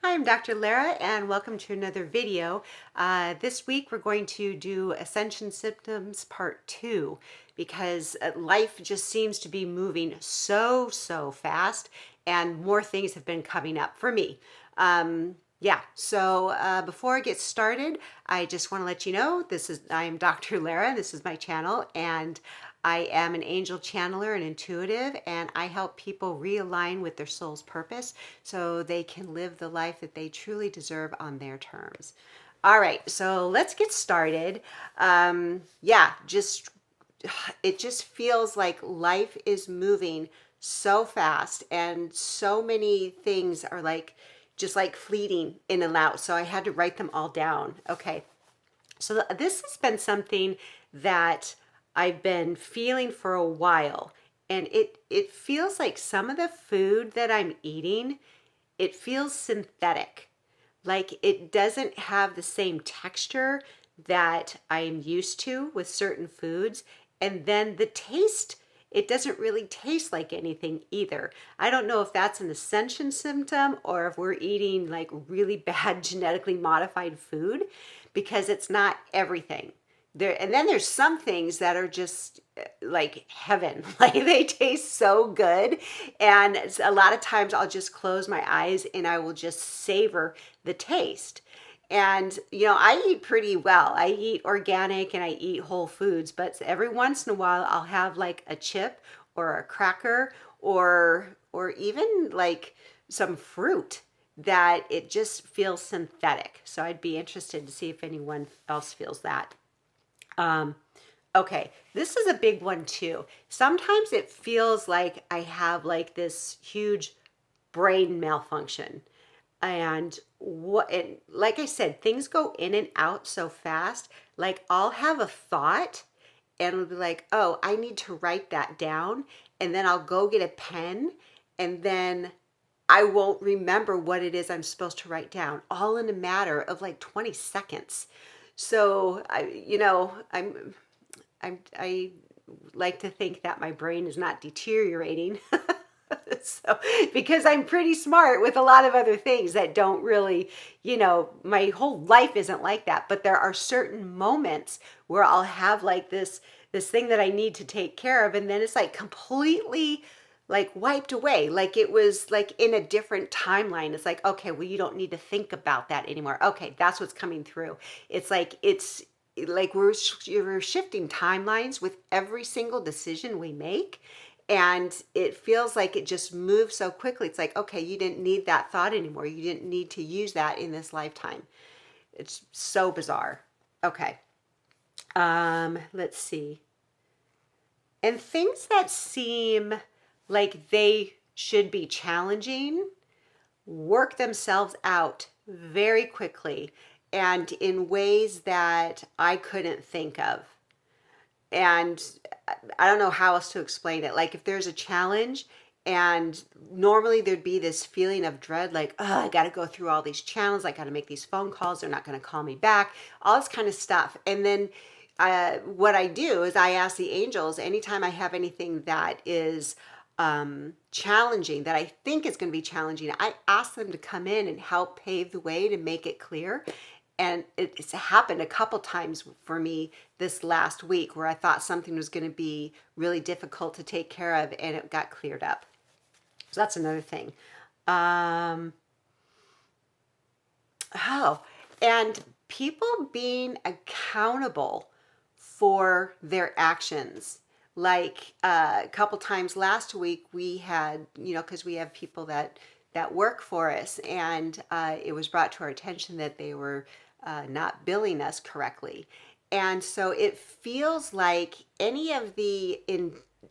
Hi, I'm Dr. Lara and welcome to another video. This week we're going to do Ascension Symptoms Part 2 because life just seems to be moving so fast and more things have been coming up for me. Before I get started, I just want to let you know I'm Dr. Lara, this is my channel, and I am an angel channeler and intuitive, and I help people realign with their soul's purpose so they can live the life that they truly deserve on their terms. All right, so let's get started. Just it just feels like life is moving so fast, and so many things are just fleeting in and out. So I had to write them all down. Okay, so this has been something that I've been feeling for a while, and it feels like some of the food that I'm eating, it feels synthetic. Like it doesn't have the same texture that I'm used to with certain foods, and then the taste, it doesn't really taste like anything either. I don't know if that's an ascension symptom or if we're eating like really bad genetically modified food, because it's not everything. And then there's some things that are just like heaven. Like they taste so good, and a lot of times I'll just close my eyes and I will just savor the taste. And I eat pretty well. I eat organic and I eat whole foods, but every once in a while I'll have like a chip or a cracker or even like some fruit that it just feels synthetic. So I'd be interested to see if anyone else feels that. Okay, this is a big one too. Sometimes it feels like I have like this huge brain malfunction. And like I said, things go in and out so fast. Like I'll have a thought and it'll be like, oh, I need to write that down. And then I'll go get a pen, and then I won't remember what it is I'm supposed to write down, all in a matter of like 20 seconds. So I like to think that my brain is not deteriorating. So, because I'm pretty smart with a lot of other things that don't really, my whole life isn't like that. But there are certain moments where I'll have like this thing that I need to take care of, and then it's like completely like wiped away, like it was like in a different timeline. It's like, okay, well, you don't need to think about that anymore. Okay, that's what's coming through. It's like we're shifting timelines with every single decision we make, and it feels like it just moves so quickly. It's like, okay, you didn't need that thought anymore, you didn't need to use that in this lifetime. It's so bizarre. Okay, let's see. And things that seem like they should be challenging work themselves out very quickly and in ways that I couldn't think of. And I don't know how else to explain it. Like if there's a challenge, and normally there'd be this feeling of dread, like, oh, I got to go through all these channels. I got to make these phone calls. They're not going to call me back, all this kind of stuff. And then what I do is I ask the angels anytime I have anything that is challenging, that I think is going to be challenging, I ask them to come in and help pave the way to make it clear. And it's happened a couple times for me this last week where I thought something was going to be really difficult to take care of, and it got cleared up. So that's another thing. And people being accountable for their actions. Like a couple times last week, we had, because we have people that work for us, and it was brought to our attention that they were not billing us correctly. And so it feels like any of the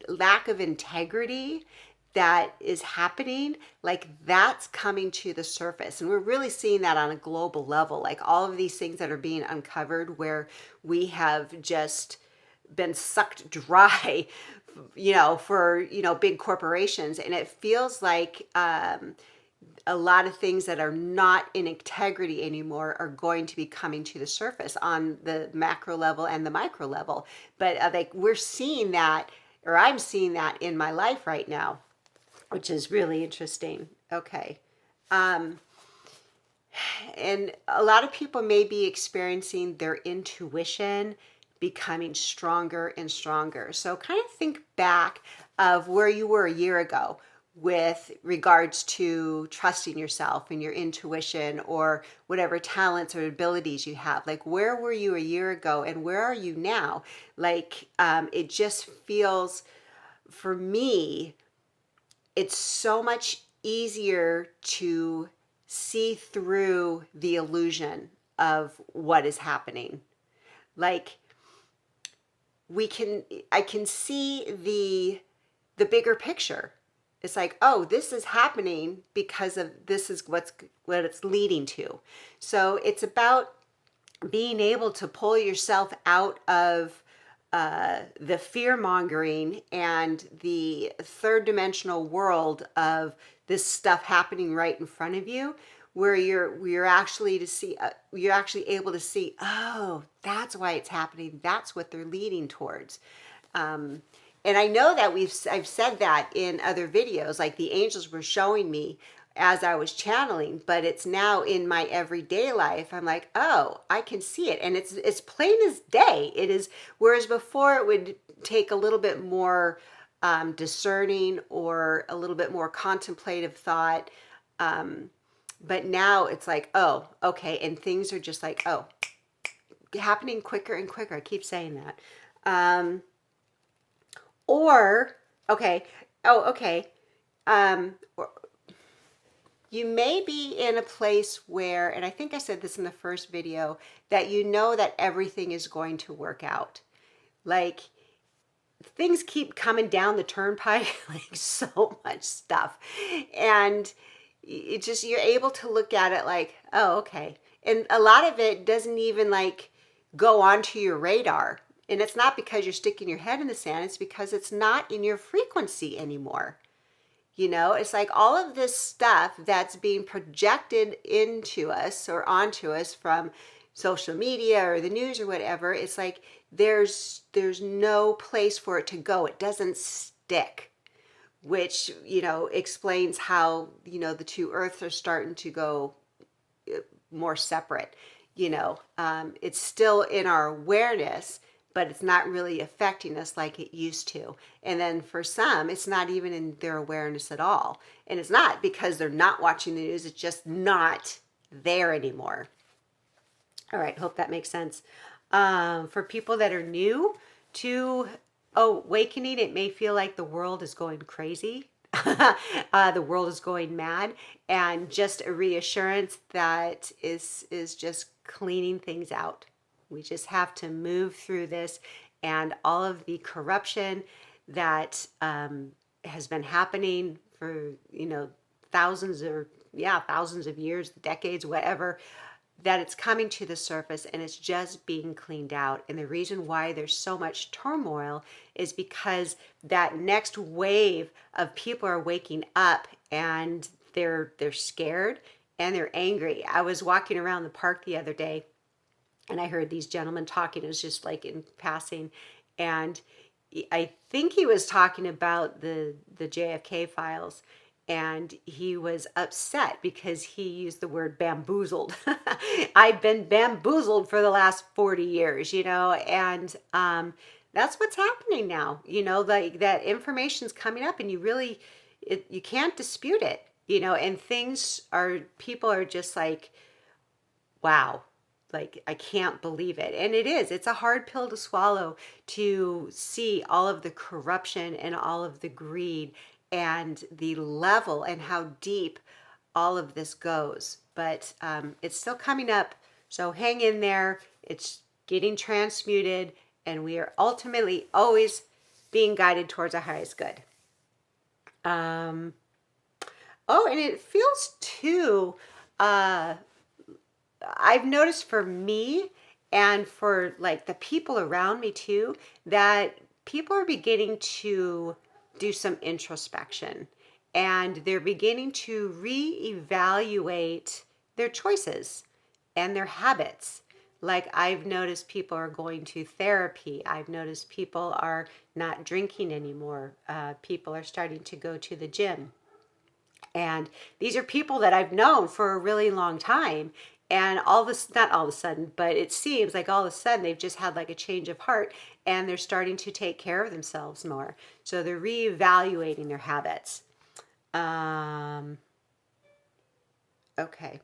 lack of integrity that is happening, like that's coming to the surface. And we're really seeing that on a global level, like all of these things that are being uncovered where we have just been sucked dry, for, big corporations. And it feels like a lot of things that are not in integrity anymore are going to be coming to the surface on the macro level and the micro level. But we're seeing that, or I'm seeing that in my life right now, which is really interesting. Okay. and a lot of people may be experiencing their intuition becoming stronger and stronger. So kind of think back of where you were a year ago with regards to trusting yourself and your intuition or whatever talents or abilities you have. Like, where were you a year ago and where are you now? Like, it just feels, for me, it's so much easier to see through the illusion of what is happening. Like, I can see the bigger picture. It's like, oh, this is happening because of this is what it's leading to. So it's about being able to pull yourself out of the fear mongering and the third dimensional world of this stuff happening right in front of you, where you're actually to see you're actually able to see, oh, that's why it's happening, that's what they're leading towards. And I know that I've said that in other videos, like the angels were showing me as I was channeling, but it's now in my everyday life. I'm like, oh, I can see it, and it's plain as day. It is, whereas before it would take a little bit more discerning or a little bit more contemplative thought. But now it's like, oh, okay, and things are just like, oh, happening quicker and quicker. I keep saying that. Or, okay, oh, okay. Or, you may be in a place where, and I think I said this in the first video, that you know that everything is going to work out. Like, things keep coming down the turnpike, like so much stuff. And it just, you're able to look at it like, oh, okay. And a lot of it doesn't even like go onto your radar. And it's not because you're sticking your head in the sand, it's because it's not in your frequency anymore. You know, it's like all of this stuff that's being projected into us or onto us from social media or the news or whatever. It's like there's no place for it to go. It doesn't stick, which, you know, explains how, you know, the two earths are starting to go more separate. You know, it's still in our awareness, but it's not really affecting us like it used to. And then for some, it's not even in their awareness at all. And it's not because they're not watching the news, it's just not there anymore. All right, hope that makes sense. For people that are new to awakening, it may feel like the world is going crazy. The world is going mad, and just a reassurance that is just cleaning things out. We just have to move through this, and all of the corruption that has been happening for, you know, thousands of years, decades, whatever, that it's coming to the surface and it's just being cleaned out. And the reason why there's so much turmoil is because that next wave of people are waking up and they're scared and they're angry. I was walking around the park the other day and I heard these gentlemen talking. It was just like in passing, and I think he was talking about the JFK files, and he was upset because he used the word bamboozled. I've been bamboozled for the last 40 years, you know, and that's what's happening now. You know, like that information's coming up, and you can't dispute it, you know, and people are just like, wow. Like, I can't believe it. And it's a hard pill to swallow to see all of the corruption and all of the greed and the level and how deep all of this goes. But it's still coming up. So hang in there. It's getting transmuted, and we are ultimately always being guided towards our highest good. Oh, and it feels too, I've noticed for me and for like the people around me too, that people are beginning to do some introspection, and they're beginning to reevaluate their choices and their habits. Like, I've noticed people are going to therapy. I've noticed people are not drinking anymore. People are starting to go to the gym. And these are people that I've known for a really long time. And all this, not all of a sudden, but it seems like all of a sudden they've just had like a change of heart and they're starting to take care of themselves more. So they're reevaluating their habits. Um, okay.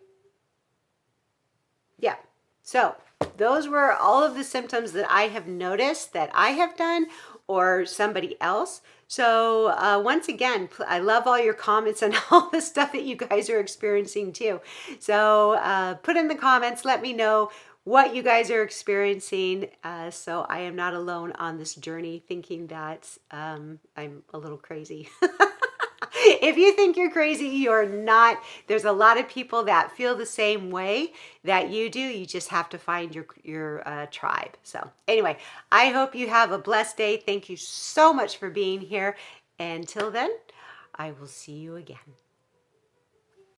Yeah. So those were all of the symptoms that I have noticed that I have done or somebody else. So once again, I love all your comments and all the stuff that you guys are experiencing too. So put in the comments, let me know what you guys are experiencing, so I am not alone on this journey thinking that I'm a little crazy. If you think you're crazy, you're not. There's a lot of people that feel the same way that you do. You just have to find your tribe. So anyway, I hope you have a blessed day. Thank you so much for being here. Until then, I will see you again.